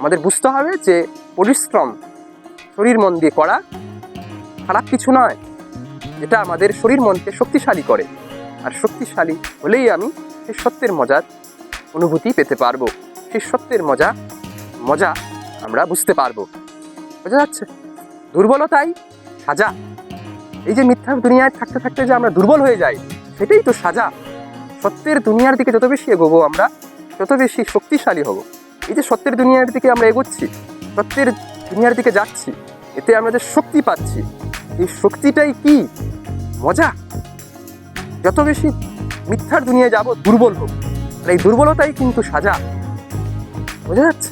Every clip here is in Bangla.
আমাদের বুঝতে হবে যে পরিশ্রম শরীর মন দিয়ে করা খারাপ কিছু নয়, এটা আমাদের শরীর মনকে শক্তিশালী করে। আর শক্তিশালী হলেই আমি সেই সত্যের মজার অনুভূতি পেতে পারবো, সেই সত্যের মজা আমরা বুঝতে পারবো। বোঝা যাচ্ছে? দুর্বলতাই সাজা। এই যে মিথ্যার দুনিয়ায় থাকতে থাকতে যে আমরা দুর্বল হয়ে যাই, সেটাই তো সাজা। সত্যের দুনিয়ার দিকে যত বেশি এগোবো আমরা, তত বেশি শক্তিশালী হব। এই যে সত্যের দুনিয়ার দিকে আমরা এগোচ্ছি, সত্যের দুনিয়ার দিকে যাচ্ছি, এতে আমরা যে শক্তি পাচ্ছি, এই শক্তিটাই কি মজা। যত বেশি মিথ্যার দুনিয়ায় যাব দুর্বল হোক, আর এই দুর্বলতাই কিন্তু সাজা। বোঝা যাচ্ছে?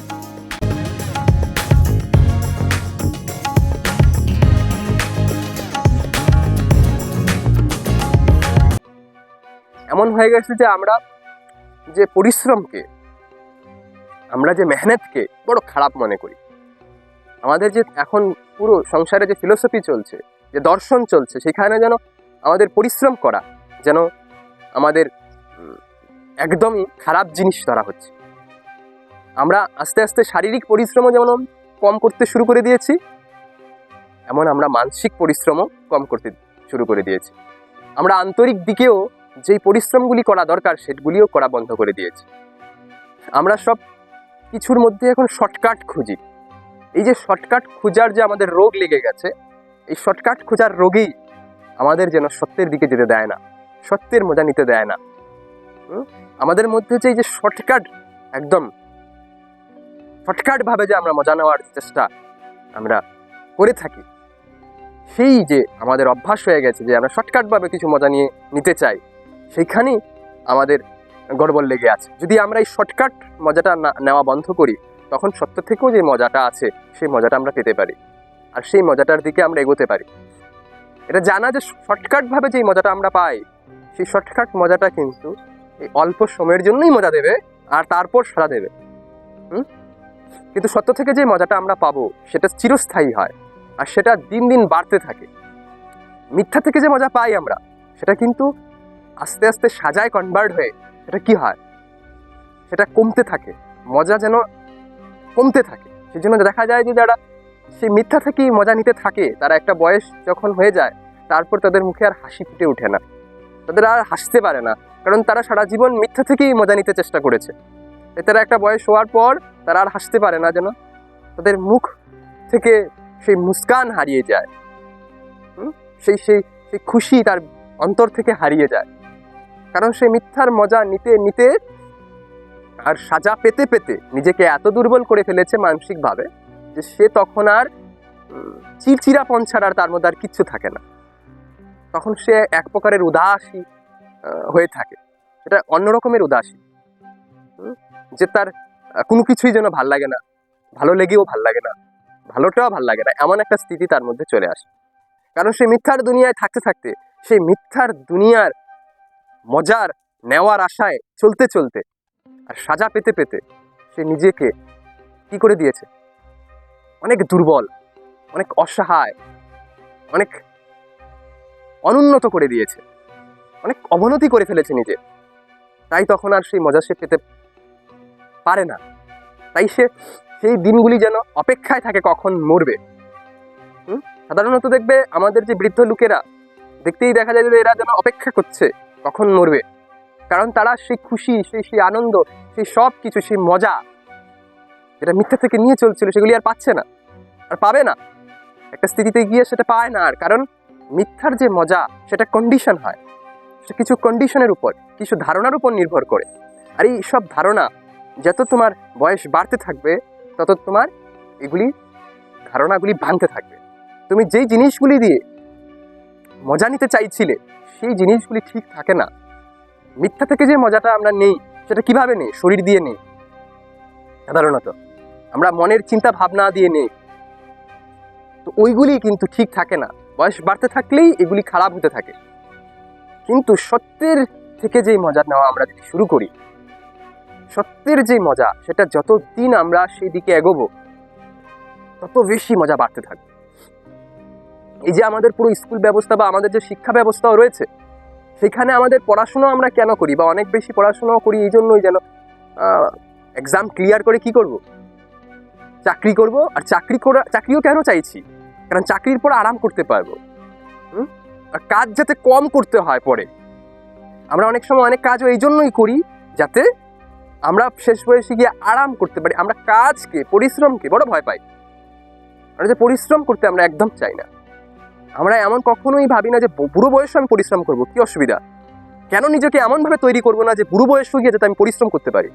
এমন হয়ে গেছে যে আমরা যে পরিশ্রমকে, আমরা যে মেহনতকে বড় খারাপ মনে করি। আমাদের যে এখন পুরো সংসারে যে ফিলোসফি চলছে, যে দর্শন চলছে, সেখানে যেন আমাদের পরিশ্রম করা যেন আমাদের একদমই খারাপ জিনিস ধরা হচ্ছে। আমরা আস্তে আস্তে শারীরিক পরিশ্রমও যেমন কম করতে শুরু করে দিয়েছি, এমন আমরা মানসিক পরিশ্রমও কম করতে শুরু করে দিয়েছি। আমরা আন্তরিক দিকেও যেই পরিশ্রমগুলি করা দরকার সেগুলিও করা বন্ধ করে দিয়েছি। আমরা সব কিছুর মধ্যে এখন শর্টকাট খুঁজি। এই যে শর্টকাট খোঁজার যে আমাদের রোগ লেগে গেছে, এই শর্টকাট খোঁজার রোগেই আমাদের যেন সত্যের দিকে যেতে দেয় না, সত্যের মজা নিতে দেয় না। আমাদের মধ্যে যে এই যে শর্টকাট, একদম শর্টকাট ভাবে যে আমরা মজা নেওয়ার চেষ্টা আমরা করে থাকি, সেই যে আমাদের অভ্যাস হয়ে গেছে যে আমরা শর্টকাট ভাবে কিছু মজা নিতে চাই, সেইখানেই আমাদের গড়বড় লেগে আছে। যদি আমরা এই শর্টকাট মজাটা নেওয়া বন্ধ করি, তখন সত্য থেকেও যে মজাটা আছে সেই মজাটা আমরা পেতে পারি, আর সেই মজাটার দিকে আমরা এগোতে পারি। এটা জানা যে শর্টকাটভাবে যেই মজাটা আমরা পাই, সেই শর্টকাট মজাটা কিন্তু এই অল্প সময়ের জন্যই মজা দেবে, আর তারপর সারা দেবে। কিন্তু সত্য থেকে যে মজাটা আমরা পাবো সেটা চিরস্থায়ী হয়, আর সেটা দিন দিন বাড়তে থাকে। মিথ্যা থেকে যে মজা পাই আমরা, সেটা কিন্তু আস্তে আস্তে সাজায় কনভার্ট হয়ে সেটা কি হয়, সেটা কমতে থাকে, মজা যেন কমতে থাকে। সেই জন্য দেখা যায় যে যারা সেই মিথ্যা থেকেই মজা নিতে থাকে, তারা একটা বয়স যখন হয়ে যায়, তারপর তাদের মুখে আর হাসি ফুটে ওঠে না, তাদের আর হাসতে পারে না, কারণ তারা সারা জীবন মিথ্যা থেকেই মজা নিতে চেষ্টা করেছে। তারা একটা বয়স হওয়ার পর তারা আর হাসতে পারে না, যেন তাদের মুখ থেকে সেই মুস্কান হারিয়ে যায়, সেই সেই সেই খুশি তার অন্তর থেকে হারিয়ে যায়। কারণ সে মিথ্যার মজা নিতে নিতে আর সাজা পেতে পেতে নিজেকে এত দুর্বল করে ফেলেছে মানসিকভাবে যে সে তখন আর চিরচিরাপন ছাড়া আর তার মধ্যে আর কিচ্ছু থাকে না। তখন সে এক প্রকারের উদাসী হয়ে থাকে, সেটা অন্যরকমের উদাসী, যে তার কোনো কিছুই যেন ভাল লাগে না, ভালো লেগেও ভাল লাগে না, ভালোটাও ভাল লাগে না, এমন একটা স্থিতি তার মধ্যে চলে আসে। কারণ সে মিথ্যার দুনিয়ায় থাকতে থাকতে, সেই মিথ্যার দুনিয়ার মজার নেওয়ার আশায় চলতে চলতে আর সাজা পেতে পেতে সে নিজেকে কি করে দিয়েছে, অনেক দুর্বল, অনেক অসহায়, অনেক অনুন্নত করে দিয়েছে, অনেক অবনতি করে ফেলেছে নিজে। তাই তখন আর সেই মজা সে পেতে পারে না। তাই সে সেই দিনগুলি যেন অপেক্ষায় থাকে কখন মরবে। সাধারণত দেখবে আমাদের যে বৃদ্ধ লোকেরা, দেখতেই দেখা যায় যে এরা যেন অপেক্ষা করছে কখন মরবে। কারণ তারা সেই খুশি, সেই আনন্দ, সেই সব কিছু, সেই মজা যেটা মিথ্যা থেকে নিয়ে চলছিল, সেগুলি আর পাচ্ছে না, আর পাবে না। একটা স্থিতিতে গিয়ে সেটা পায় না। আর কারণ মিথ্যার যে মজা সেটা কন্ডিশন হয়, সেটা কিছু কন্ডিশনের উপর, কিছু ধারণার উপর নির্ভর করে। আর এই সব ধারণা যত তোমার বয়স বাড়তে থাকবে, তত তোমার এগুলি ধারণাগুলি ভাঙতে থাকবে। তুমি যেই জিনিসগুলি দিয়ে মজা নিতে চাইছিলে, সেই জিনিসগুলি ঠিক থাকে না। মিথ্যা থেকে যে মজাটা আমরা নেই, সেটা কিভাবে নেই? শরীর দিয়ে নেই, সাধারণত আমরা মনের চিন্তা ভাবনা দিয়ে নেই। তো ওইগুলি কিন্তু ঠিক থাকে না, বয়স বাড়তে থাকলেই এগুলি খারাপ হতে থাকে। কিন্তু সত্যের থেকে যেই মজা নেওয়া আমরা যদি শুরু করি, সত্যের যে মজা, সেটা যত দিন আমরা সেই দিকে এগোবো, তত বেশি মজা বাড়তে থাকবে। এই যে আমাদের পুরো স্কুল ব্যবস্থা বা আমাদের যে শিক্ষা ব্যবস্থাও রয়েছে, সেখানে আমাদের পড়াশুনো আমরা কেন করি, বা অনেক বেশি পড়াশুনো করি এই জন্যই যেন এক্সাম ক্লিয়ার করে কি করব, চাকরি করব, আর চাকরিও কেন চাইছি, কারণ চাকরির পর আরাম করতে পারবো। আর কাজ যাতে কম করতে হয় পরে। আমরা অনেক সময় অনেক কাজও এই জন্যই করি যাতে আমরা শেষ বয়সে গিয়ে আরাম করতে পারি। আমরা কাজকে, পরিশ্রমকে বড় ভয় পাই। আমরা যে পরিশ্রম করতে আমরা একদম চাই না। আমরা এমন কখনোই ভাবি না যে বুড়ো বয়সে আমি পরিশ্রম করবো, কি অসুবিধা? কেন নিজেকে এমনভাবে তৈরি করবো না যে বুড়ো বয়সে গিয়ে যাতে আমি পরিশ্রম করতে পারি?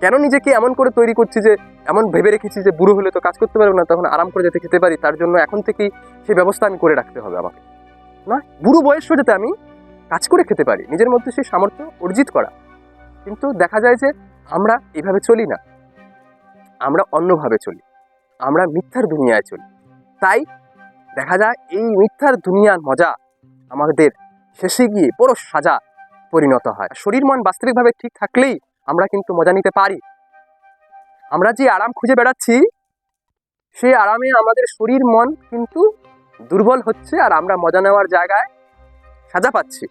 কেন নিজেকে এমন করে তৈরি করছি যে এমন ভেবে রেখেছি যে বুড়ো হলে তো কাজ করতে পারবো না, তখন আরাম করে যাতে খেতে পারি, তার জন্য এখন থেকেই সেই ব্যবস্থা আমি করে রাখতে হবে আমাকে। না, বুড়ো বয়সে যাতে আমি কাজ করে খেতে পারি, নিজের মধ্যে সেই সামর্থ্য অর্জিত করা। কিন্তু দেখা যায় যে আমরা এইভাবে চলি না, আমরা অন্যভাবে চলি, আমরা মিথ্যার দুনিয়ায় চলি। তাই দেখা যায় এই মিথ্যার দুনিয়ার মজা আমাদের শেষে গিয়ে বড় সাজা পরিণত হয়। শরীর মন বাস্তবিকভাবে ঠিক থাকলেই আমরা কিন্তু মজা নিতে পারি। আমরা যে আরাম খুঁজে বেড়াচ্ছি, সেই আরামে আমাদের শরীর মন কিন্তু দুর্বল হচ্ছে, আর আমরা মজা নেওয়ার জায়গায় সাজা পাচ্ছি।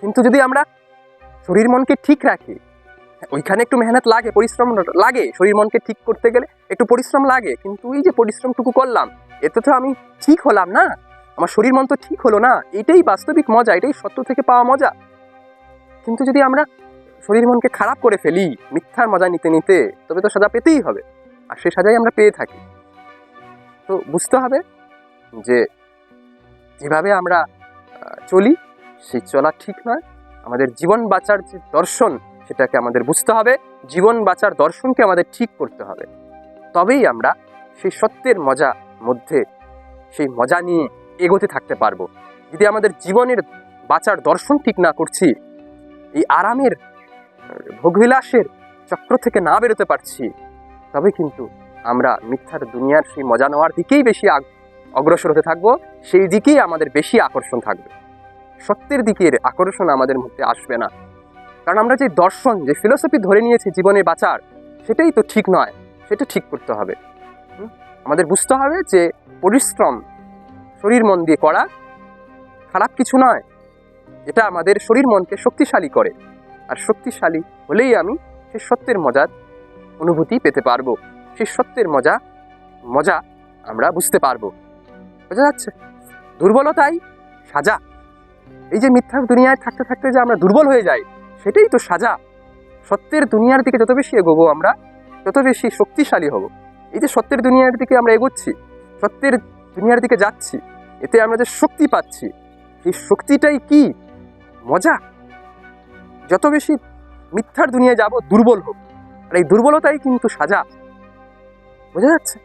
কিন্তু যদি আমরা শরীর মনকে ঠিক রাখি, ওইখানে একটু মেহনত লাগে, পরিশ্রম লাগে, শরীর মনকে ঠিক করতে গেলে একটু পরিশ্রম লাগে, কিন্তু এই যে পরিশ্রমটুকু করলাম, এতে তো আমি ঠিক হলাম না, আমার শরীর মন তো ঠিক হলো না। এটাই বাস্তবিক মজা, এটাই সত্য থেকে পাওয়া মজা। কিন্তু যদি আমরা শরীর মনকে খারাপ করে ফেলি মিথ্যার মজা নিতে নিতে, তবে তো সাজা পেতেই হবে, আর সে সাজাই আমরা পেয়ে থাকি। তো বুঝতে হবে যে যেভাবে আমরা চলি সেই চলা ঠিক নয়। আমাদের জীবন বাঁচার যে দর্শন, সেটাকে আমাদের বুঝতে হবে, জীবন বাঁচার দর্শনকে আমাদের ঠিক করতে হবে। তবেই আমরা সেই সত্যের মজা মধ্যে সেই মজা নিয়ে এগোতে থাকতে পারবো। যদি আমাদের জীবনের বাঁচার দর্শন ঠিক না করছি, এই আরামের ভোগবিলাসের চক্র থেকে না বেরোতে পারছি, তবে কিন্তু আমরা মিথ্যার দুনিয়ার সেই মজা নেওয়ার দিকেই বেশি অগ্রসর হতে থাকবো, সেই দিকেই আমাদের বেশি আকর্ষণ থাকবে। সত্যের দিকের আকর্ষণ আমাদের মধ্যে আসবে না, কারণ আমরা যে দর্শন, যে ফিলোসফি ধরে নিয়েছি জীবনে বাঁচার, সেটাই তো ঠিক নয়, সেটা ঠিক করতে হবে। আমাদের বুঝতে হবে যে পরিশ্রম শরীর মন দিয়ে করা খারাপ কিছু নয়, এটা আমাদের শরীর মনকে শক্তিশালী করে, আর শক্তিশালী হলেই আমি সেই সত্যের মজার অনুভূতি পেতে পারবো, সেই সত্যের মজা আমরা বুঝতে পারবো। বোঝা যাচ্ছে? দুর্বলতাই সাজা। এই যে মিথ্যার দুনিয়ায় থাকতে থাকতে যে আমরা দুর্বল হয়ে যাই, সেটাই তো সাজা। সত্যের দুনিয়ার দিকে যত বেশি এগোবো আমরা, তত বেশি শক্তিশালী হব। এই যে সত্যের দুনিয়ার দিকে আমরা এগোচ্ছি, সত্যের দুনিয়ার দিকে যাচ্ছি, এতে আমরা যে শক্তি পাচ্ছি, এই শক্তিটাই কি মজা। যত বেশি মিথ্যার দুনিয়ায় যাব, দুর্বল হোক, আর এই দুর্বলতাই কিন্তু সাজা। বোঝা যাচ্ছে?